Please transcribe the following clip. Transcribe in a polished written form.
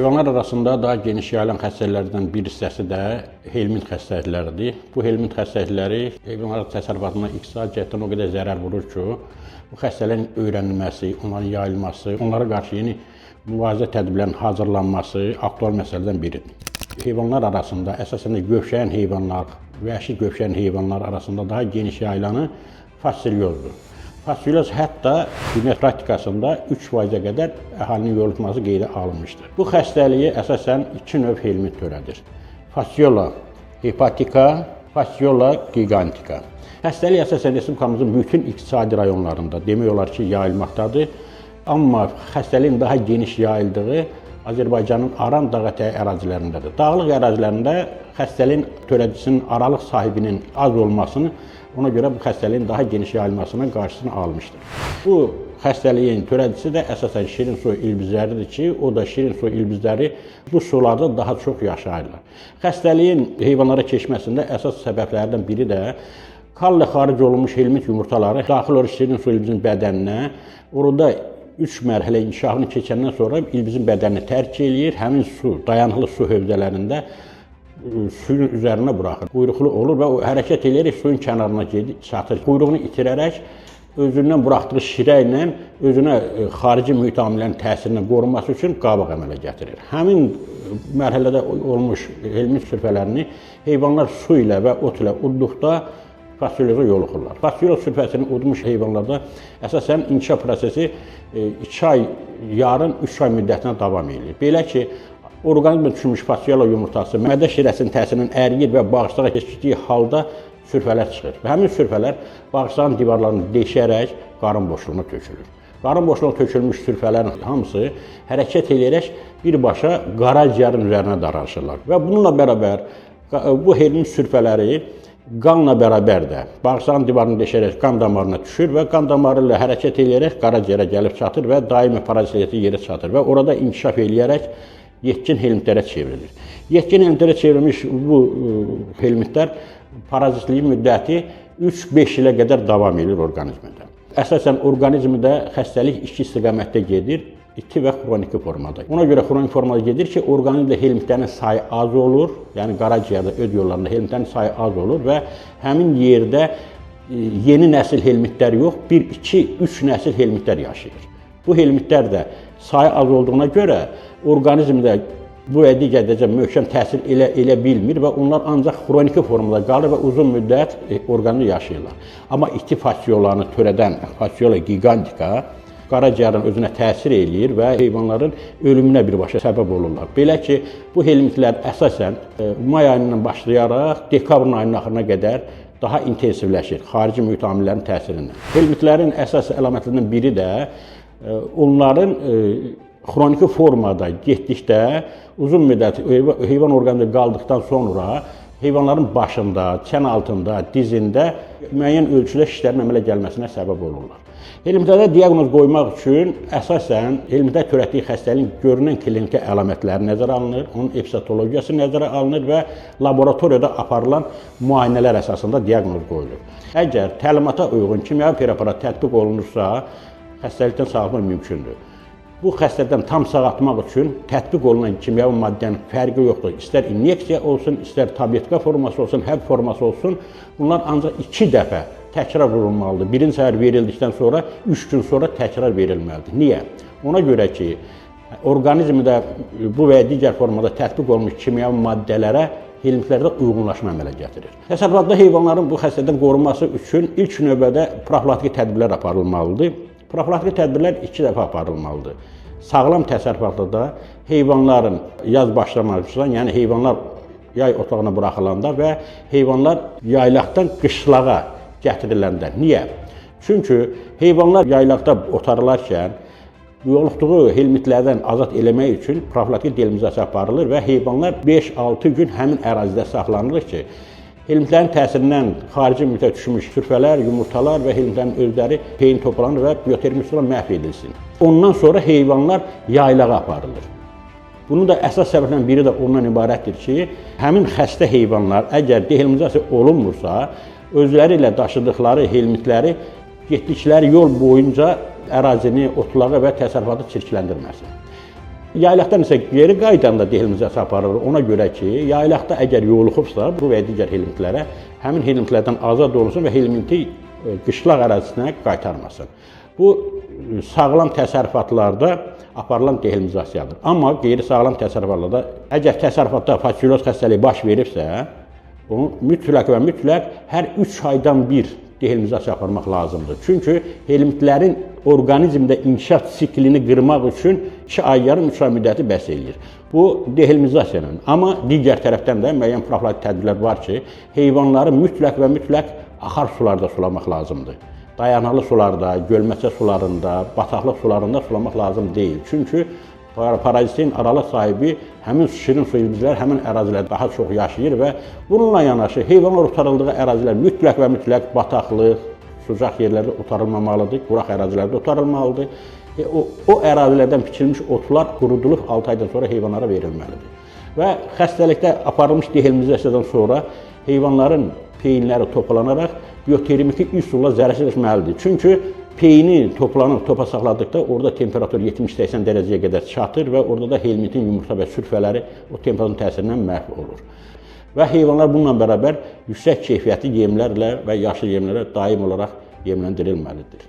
Heyvanlar arasında daha geniş yayılan xəstəliklərdən bir hissəsi də helmint xəstəlikləridir. Bu helmint xəstəlikləri heyvanlar təsərrüfatına iqtisadiyyatdan o qədər zərər vurur ki, bu xəstələrin öyrənilməsi, onların yayılması, onlara qarşı yeni mübarizə tədbirlərinin hazırlanması aktual məsələlərdən biridir. Heyvanlar arasında əsasən də gövşəyən heyvanlar, vəhşi gövşəyən heyvanlar arasında daha geniş yayılanı fasiliozdur. Fasilyoz hətta dünya praktikasında 3%-ə qədər əhalinin yoluxması qeydə alınmışdır. Bu xəstəliyi əsasən iki növ helmint törədir. Fasciola hepatica, fasciola gigantica. Xəstəlik əsasən respublikamızın bütün iqtisadi rayonlarında demək olar ki, yayılmaqdadır. Amma xəstəliyin daha geniş yayıldığı Azərbaycanın Aran dağ ətəyi ərazilərindədir. Dağlıq ərazilərində xəstəliyin törədicisinin aralıq sahibinin az olmasını, ona görə bu xəstəliyin daha geniş yayılmasının qarşısını almışdır. Bu xəstəliyin törədicisi də əsasən şirin su ilbizləridir ki, o da şirin su ilbizləri bu sularda daha çox yaşayırlar. Xəstəliyin heyvanlara keçməsində əsas səbəblərdən biri də kalla xaric olunmuş helmint yumurtaları daxil olur şirin su ilbizin bədəninə, orada 3 mərhələ inkişafını keçəndən sonra ilbizin bədənini tərk eləyir, həmin su, dayanıqlı su hövzələrində suyun üzərinə buraxır. Quyruqlu olur və o hərəkət edərək suyun kənarına çatır. Quyruğunu itirərək özündən buraxdığı şirə ilə özünə xarici mühit amillərin təsirindən qorunması üçün qabıq əmələ gətirir. Həmin mərhələdə olmuş helmint sürfələrini heyvanlar su ilə və ot ilə udduqda fasilyoza yoluxurlar. Fasilyoz sürfəsini udmuş heyvanlarda əsasən inkişaf prosesi 2 ay, yarım 3 ay müddətinə davam edir. Belə ki, orqanizmə düşmüş fasilyola yumurtası mədə şirəsinin təsirindən əriyir və bağırsağa keçdiyi halda sürfələr çıxır. Və həmin sürfələr bağırsağın divarlarını deşərək qarın boşluğuna tökülür. Qarın boşluğuna tökülmüş sürfələrin hamısı hərəkət edərək birbaşa qaraciyərin üzərinə daralışırlar. Və bununla bərabər bu helmint sürfələri qanla bərabər də bağırsağın divarını deşərək qan damarına düşür və qan damarı ilə hərəkət edərək qaraciyərə gəlib çatır və daimi parazitli yerə çatır və orada inkişaf edərək yetkin helmintlərə çevrilir. Yetkin helmintlərə çevrilmiş bu helmintlər parazitliyi müddəti 3-5 ilə qədər davam edir orqanizmdə. Əsasən orqanizmdə xəstəlik iki istiqamətdə gedir, iti və xroniki formada. Ona görə xroniki formada gedir ki, orqanizmdə helmintlərin sayı az olur, yəni qaraciyərdə, öd yollarında helmintlərin sayı az olur və həmin yerdə yeni nəsil helmintlər yox, 1, 2, 3 nəsil helmintlər yaşayır. Bu helmintlər də sayı az olduğuna görə orqanizmdə bu və digər dərəcə möhkəm təsir elə bilmir və onlar ancaq xroniki formada qalır və uzun müddət orqanizmdə yaşayırlar. Amma iti fasciolanı törədən fasciola gigantica qaraciyərin özünə təsir eləyir və heyvanların ölümünə birbaşa səbəb olurlar. Belə ki, bu helmintlər əsasən may ayından başlayaraq dekabrın ayının axırına qədər daha intensivləşir xarici mühit amillərin təsirindən. Helmintlərin əsas əlamətlərindən biri də onların xroniki formada getdikdə uzun müddət heyvan orqanizmində qaldıqdan sonra heyvanların başında, çən altında, dizində müəyyən ölçüdə şişlərin əmələ gəlməsinə səbəb olurlar. Helmintlərdə diaqnoz qoymaq üçün əsasən helmintlər törətdiyi xəstəliyin görünən kliniki əlamətləri nəzərə alınır, onun epizotologiyası nəzərə alınır və laboratoriyada aparılan müayinələr əsasında diaqnoz qoyulur. Əgər təlimata uyğun kimyəvi preparat tətbiq olunursa, xəstəlikdən sağalmaq mümkündür. Bu xəstəlikdən tam sağaltmaq üçün tətbiq olunan kimyəvi maddənin fərqi yoxdur. İstər inyeksiya olsun, istər tabletka forması olsun, həb forması olsun, bunlar ancaq 2 dəfə təkrar vurulmalıdır. Birinci səhər verildikdən sonra 3 gün sonra təkrar verilməlidir. Niyə? Ona görə ki, orqanizmdə bu və digər formada tətbiq olunmuş kimyəvi maddələrə helmintlərdə uyğunlaşma əmələ gətirir. Təsərrüfatda heyvanların bu xəstəlikdən qorunması üçün ilk növbədə profilaktik tədbirlər aparılmalıdır. Profilaktik tədbirlər 2 dəfə aparılmalıdır. Sağlam təsərrüfatda heyvanların yaz başlamadan, yəni heyvanlar yay otlağına buraxılanda və heyvanlar yaylaqdan qışlağa gətiriləndə. Niyə? Çünki heyvanlar yaylaqda otarılarkən yoluxduğu helmintlərdən azad eləmək üçün profilaktik sterilizasiya aparılır və heyvanlar 5-6 gün həmin ərazidə saxlanılır ki, helmintlərin təsirindən xarici mühitə düşmüş sürfələr, yumurtalar və helmintlərin özləri peyin toplanır və biotermik üsulla məhv edilsin. Ondan sonra heyvanlar yaylağa aparılır. Bunun da əsas səbəblərdən biri də ondan ibarətdir ki, həmin xəstə heyvanlar əgər dehelminizasiya olunmursa, özləri ilə daşıdıqları helmintləri getdikləri yol boyunca ərazini, otlağı və təsərrüfatı çirkləndirməsin. Yaylaqdan isə geri qaydanda dehlimizasiya aparılır. Ona görə ki, yaylaqda əgər yoluxubsa, bu və digər helmintlərə həmin helmintlərdən azad olunsun və helminti qışlaq ərazisinə qaytarmasın. Bu sağlam təsərrüfatlarda aparılan dehlimizasiyadır. Amma qeyri-sağlam təsərrüfatlarda əgər təsərrüfatda fasiküloz xəstəliyi baş veribsə, onu mütləq və mütləq hər 3 aydan bir dehlimizasiya aparmaq lazımdır. Çünki helmintlərin orqanizmdə inkişaf siklini qırmaq üçün 2 ay yarım 3 ay müddəti bəs eləyir. Bu dehlimizasiyanın. Amma digər tərəfdən də müəyyən profilaktik tədbirlər var ki, heyvanları mütləq və mütləq axar sularda sulamaq lazımdır. Dayanalı sularda, gölməçə sularında, bataqlıq sularında sulamaq lazım deyil. Çünki parazitin aralıq sahibi həmin şirin su ilbizlər həmin ərazilərdə daha çox yaşayır və bununla yanaşı heyvanlar otarıldığı ərazilər mütləq və mütləq bataqlıq, sucaq yerlərdə otarılmamalıdır, quraq ərazilərdə otarılmalıdır. O ərazilərdən biçilmiş otlar qurudulub 6 aydan sonra heyvanlara verilməlidir. Və xəstəlikdə aparılmış dehlimizasiyadan sonra heyvanların peyinləri toplanaraq biotermiki üsulla zərərçəkməlidir. Çünki peyini toplanıb topa saxladıqda orada temperatur 70-80 dərəcəyə qədər çatır və orada da helmintin yumurta və sürfələri o temperaturun təsirindən məhv olur. Və heyvanlar bununla bərabər yüksək keyfiyyətli yemlərlə və yaşıl yemlərlə daim olaraq yemləndirilməlidir.